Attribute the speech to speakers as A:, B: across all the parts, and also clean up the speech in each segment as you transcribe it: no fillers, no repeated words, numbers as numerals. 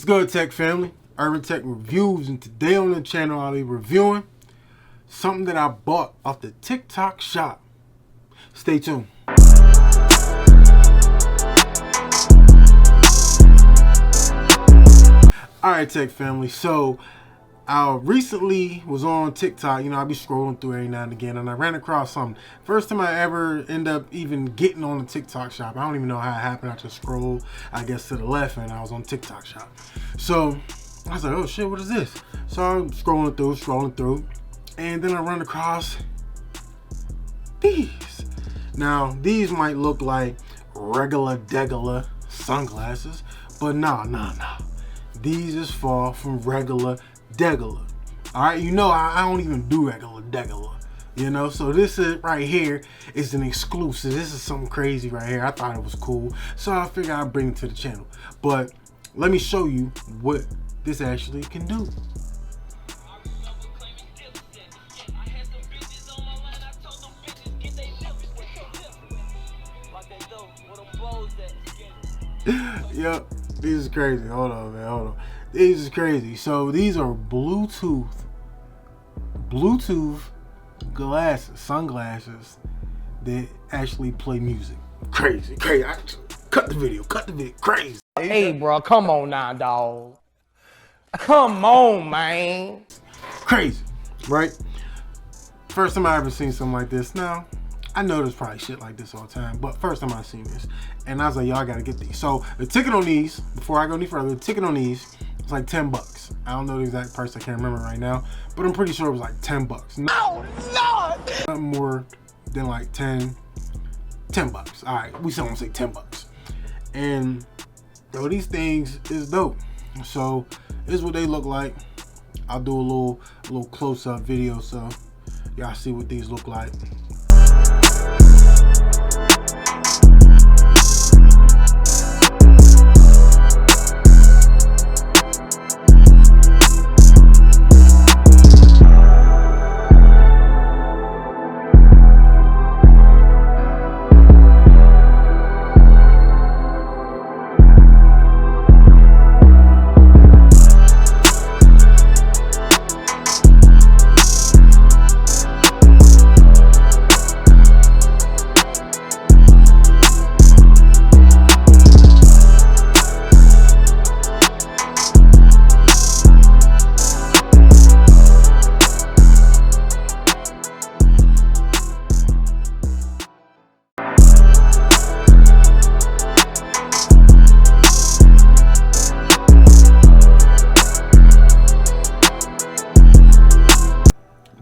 A: What's good, Tech family? Urban Tech Reviews, and today on the channel I'll be reviewing something that I bought off the TikTok shop. Stay tuned. Alright, Tech family, so I recently was on TikTok. I be scrolling through every now and again, and I ran across something. First time I ever end up even getting on the TikTok shop. I don't even know how it happened. I just scrolled, I guess, to the left, and I was on TikTok shop. So I was like, oh shit, what is this? So I'm scrolling through, and then I run across these. Now, these might look like regular sunglasses, but nah. These is far from regular degular. Alright, I don't even do regular degular. So this is right here is an exclusive. This is something crazy right here. I thought it was cool, so I figured I'd bring it to the channel. But let me show you what this actually can do. Yep, this is crazy. Hold on, man. This is crazy. So these are Bluetooth sunglasses that actually play music. Crazy. Cut the video. Crazy.
B: Hey, bro, come on now, dog. Come on, man.
A: Crazy, right? First time I ever seen something like this. Now, I know there's probably shit like this all the time, but first time I seen this, and I was like, y'all gotta get these. So the ticket on these, before I go any further, the ticket on these is like 10 bucks. I don't know the exact price, I can't remember right now, but I'm pretty sure it was like 10 bucks.
B: Oh, Lord!
A: Not more than like 10 bucks. All right, we still want to say 10 bucks. And yo, these things is dope. So this is what they look like. I'll do a little close-up video so y'all see what these look like.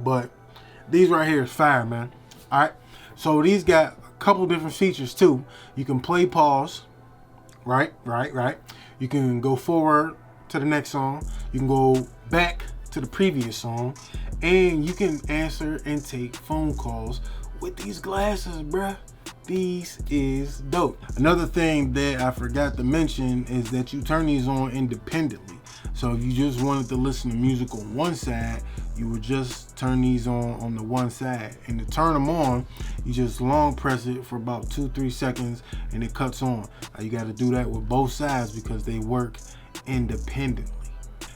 A: But these right here is fire, man. All right, so these got a couple different features too. You can play pause, right. You can go forward to the next song. You can go back to the previous song, and you can answer and take phone calls with these glasses, bruh. These is dope. Another thing that I forgot to mention is that you turn these on independently. So if you just wanted to listen to music on one side, you would just turn these on the one side. And to turn them on, you just long press it for about 2-3 seconds and it cuts on. Now you got to do that with both sides because they work independently.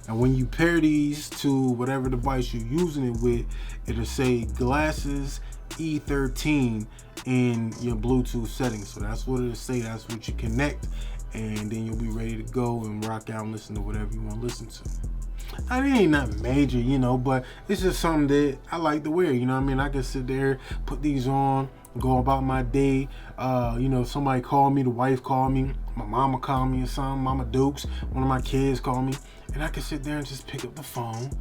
A: And when you pair these to whatever device you're using it with, it'll say glasses E13 in your Bluetooth settings. So that's what it'll say. That's what you connect, and then you'll be ready to go and rock out and listen to whatever you want to listen to. Now, it ain't nothing major, but it's just something that I like to wear. I can sit there, put these on, go about my day. Somebody call me, the wife call me, my mama call me or something, Mama Dukes, one of my kids call me, and I can sit there and just pick up the phone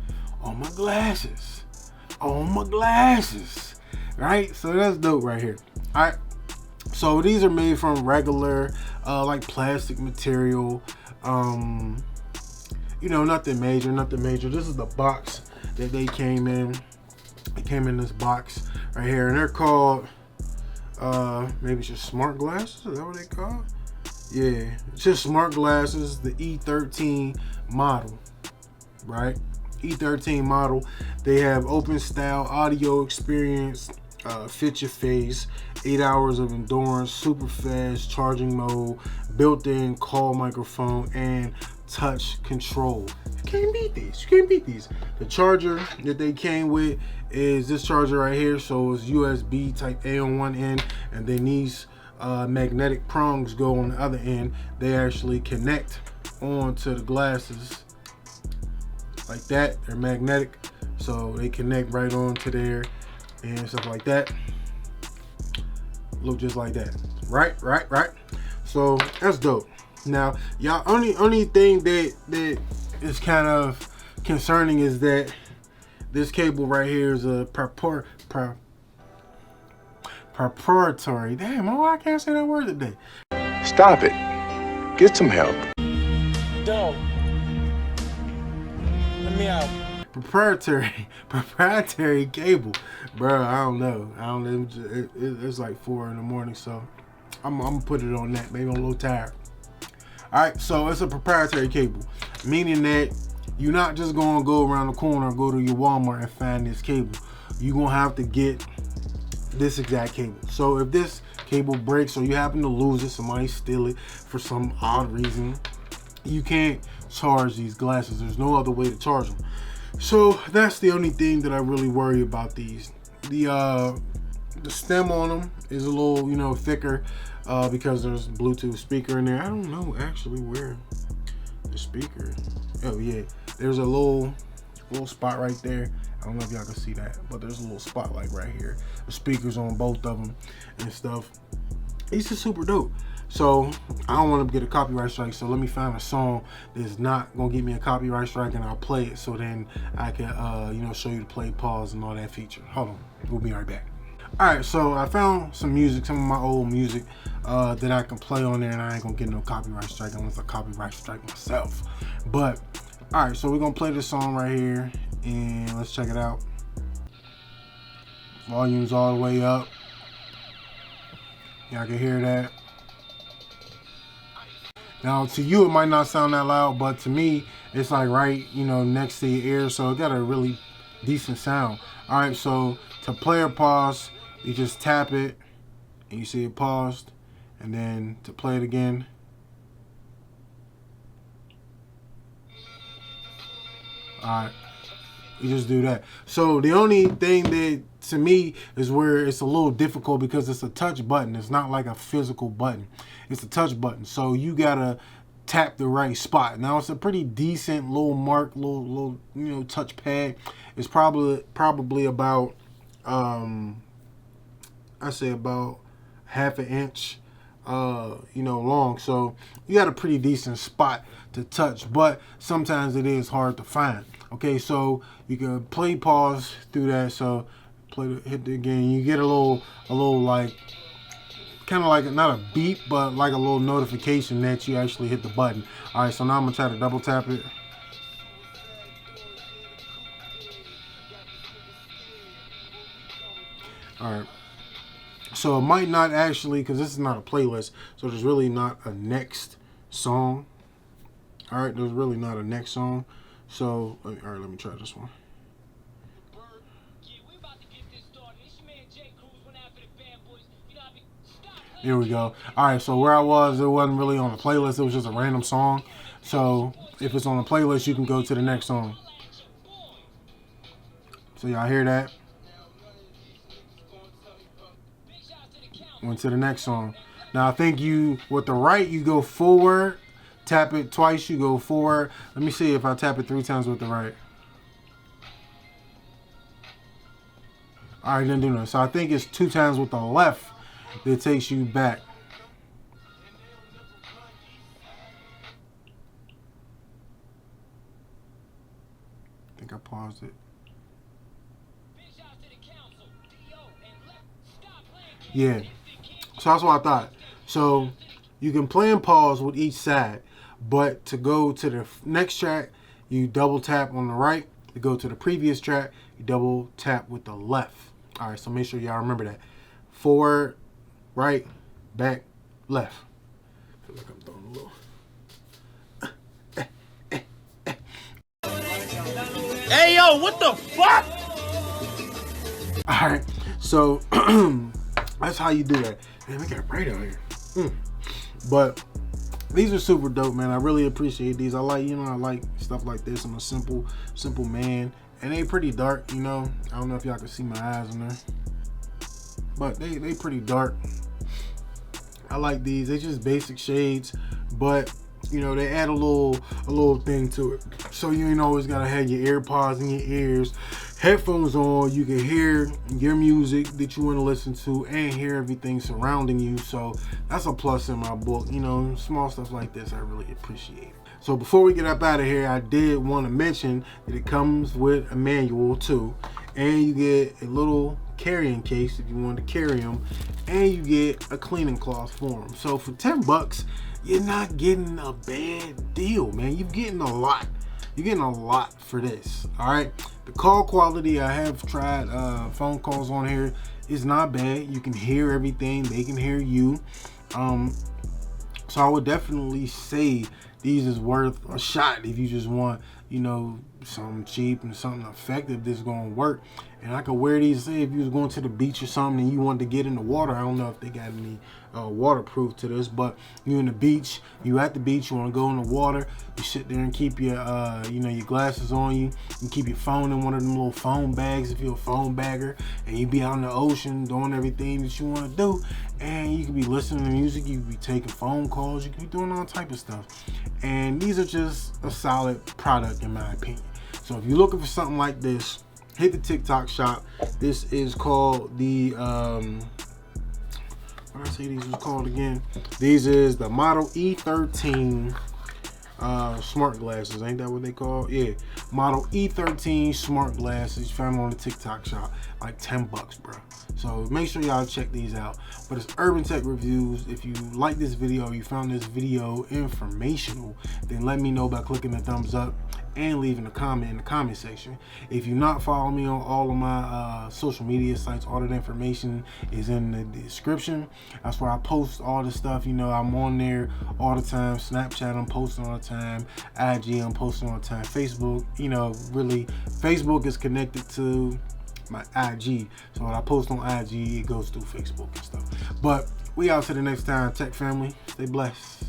A: on my glasses. Right? So that's dope right here. All right. So these are made from regular, like plastic material. Nothing major. This is the box that they came in. It came in this box right here, and they're called, maybe it's just smart glasses. Is that what they call? Yeah, it's just smart glasses, the E13 model, right? E13 model. They have open style audio experience, fit your face, 8 hours of endurance, super fast charging mode, built-in call microphone, and touch control. You can't beat these. You can't beat these. The charger that they came with is this charger right here. So it's USB type A on one end, and then these magnetic prongs go on the other end. They actually connect onto the glasses like that. They're magnetic, so they connect right onto there and stuff like that. Look just like that. Right. So that's dope. Now, y'all, only thing that is kind of concerning is that this cable right here is a proprietary. Damn, I can't say that word today.
C: Stop it. Get some help.
B: Don't. Let me out.
A: Proprietary cable, bro. I don't know. It's like 4 in the morning, so I'm gonna put it on that. Maybe I'm a little tired. All right, so it's a proprietary cable, meaning that you're not just gonna go around the corner or go to your Walmart and find this cable. You're gonna have to get this exact cable. So if this cable breaks or you happen to lose it, somebody steal it for some odd reason, you can't charge these glasses. There's no other way to charge them. So that's the only thing that I really worry about these. The stem on them is a little, thicker because there's Bluetooth speaker in there. I don't know actually where the speaker. Oh yeah, there's a little spot right there. I don't know if y'all can see that, but there's a little spotlight right here. The speakers on both of them and stuff. It's just super dope. So I don't want to get a copyright strike, so let me find a song that's not gonna give me a copyright strike, and I'll play it so then I can show you the play, pause, and all that feature. Hold on, we'll be right back. All right, so I found some music, some of my old music that I can play on there, and I ain't gonna get no copyright strike unless I copyright strike myself. But all right, so we're gonna play this song right here, and let's check it out. Volume's all the way up. Y'all can hear that. Now, to you, it might not sound that loud, but to me, it's like right, next to your ear, so it got a really decent sound. All right, so to play or pause, you just tap it, and you see it paused, and then to play it again, all right, you just do that. So the only thing that to me is where it's a little difficult because it's a touch button. It's not like a physical button. It's a touch button. So you gotta tap the right spot. Now it's a pretty decent little mark, little touch pad. It's probably about I say about half an inch long. So you got a pretty decent spot to touch, but sometimes it is hard to find. Okay, so you can play pause through that. So hit it again. You get a little like kind of like not a beep, but like a little notification that you actually hit the button. All right, so now I'm gonna try to double tap it. All right, so it might not actually, because this is not a playlist, so there's really not a next song. All right, there's really not a next song. So all right, let me try this one. Here we go. All right, so where I was, it wasn't really on a playlist. It was just a random song. So if it's on a playlist, you can go to the next song. So y'all hear that? Went to the next song. Now I think with the right, you go forward. Tap it twice, you go forward. Let me see if I tap it 3 times with the right. All right, didn't do that. So I think it's 2 times with the left that takes you back. I think I paused it. Yeah. So that's what I thought. So you can play and pause with each side, but to go to the next track, you double tap on the right. To go to the previous track, you double tap with the left. All right, so make sure y'all remember that. Forward, right, back, left. I feel like I'm throwing a little.
B: Hey, yo, what the fuck?
A: All right, so that's how you do that. Man, we got bright out here. But these are super dope, man. I really appreciate these. I like stuff like this. I'm a simple man, and they pretty dark, you know. I don't know if y'all can see my eyes in there, but they pretty dark. I like these. They just basic shades, but you know, they add a little thing to it. So you ain't always gotta have your AirPods in your ears, headphones on. You can hear your music that you want to listen to and hear everything surrounding you. So that's a plus in my book. You know, small stuff like this I really appreciate. So before we get up out of here, I did want to mention that it comes with a manual too, and you get a little carrying case if you want to carry them, and you get a cleaning cloth for them. So for $10, you're not getting a bad deal, man. You're getting a lot. You're getting a lot for this. All right. The call quality, I have tried phone calls on here, is not bad. You can hear everything. They can hear you. So I would definitely say these is worth a shot if you just want, you know, something cheap and something effective that's gonna work. And I could wear these, say if you was going to the beach or something and you wanted to get in the water. I don't know if they got any waterproof to this, but you in the beach, you at the beach, you want to go in the water, you sit there and keep your you know, your glasses on you. You keep your phone in one of them little phone bags if you're a phone bagger, and you be out in the ocean doing everything that you want to do, and you could be listening to music, you could be taking phone calls, you could be doing all type of stuff. And these are just a solid product in my opinion. So if you're looking for something like this, hit the TikTok shop. This is called the what did I say these was called again? These is the Model E13 smart glasses. Ain't that what they call? Yeah, Model E13 smart glasses found on the TikTok shop, like $10, bro. So make sure y'all check these out. But it's Urban Tech Reviews. If you like this video, you found this video informational, then let me know by clicking the thumbs up and leaving a comment in the comment section. If you're not following me on all of my social media sites, all that information is in the description. That's where I post all the stuff. You know, I'm on there all the time. Snapchat, I'm posting all the time. IG, I'm posting all the time. Facebook, you know, really, Facebook is connected to my IG. So when I post on IG, it goes through Facebook and stuff. But we out to the next time, Tech family. Stay blessed.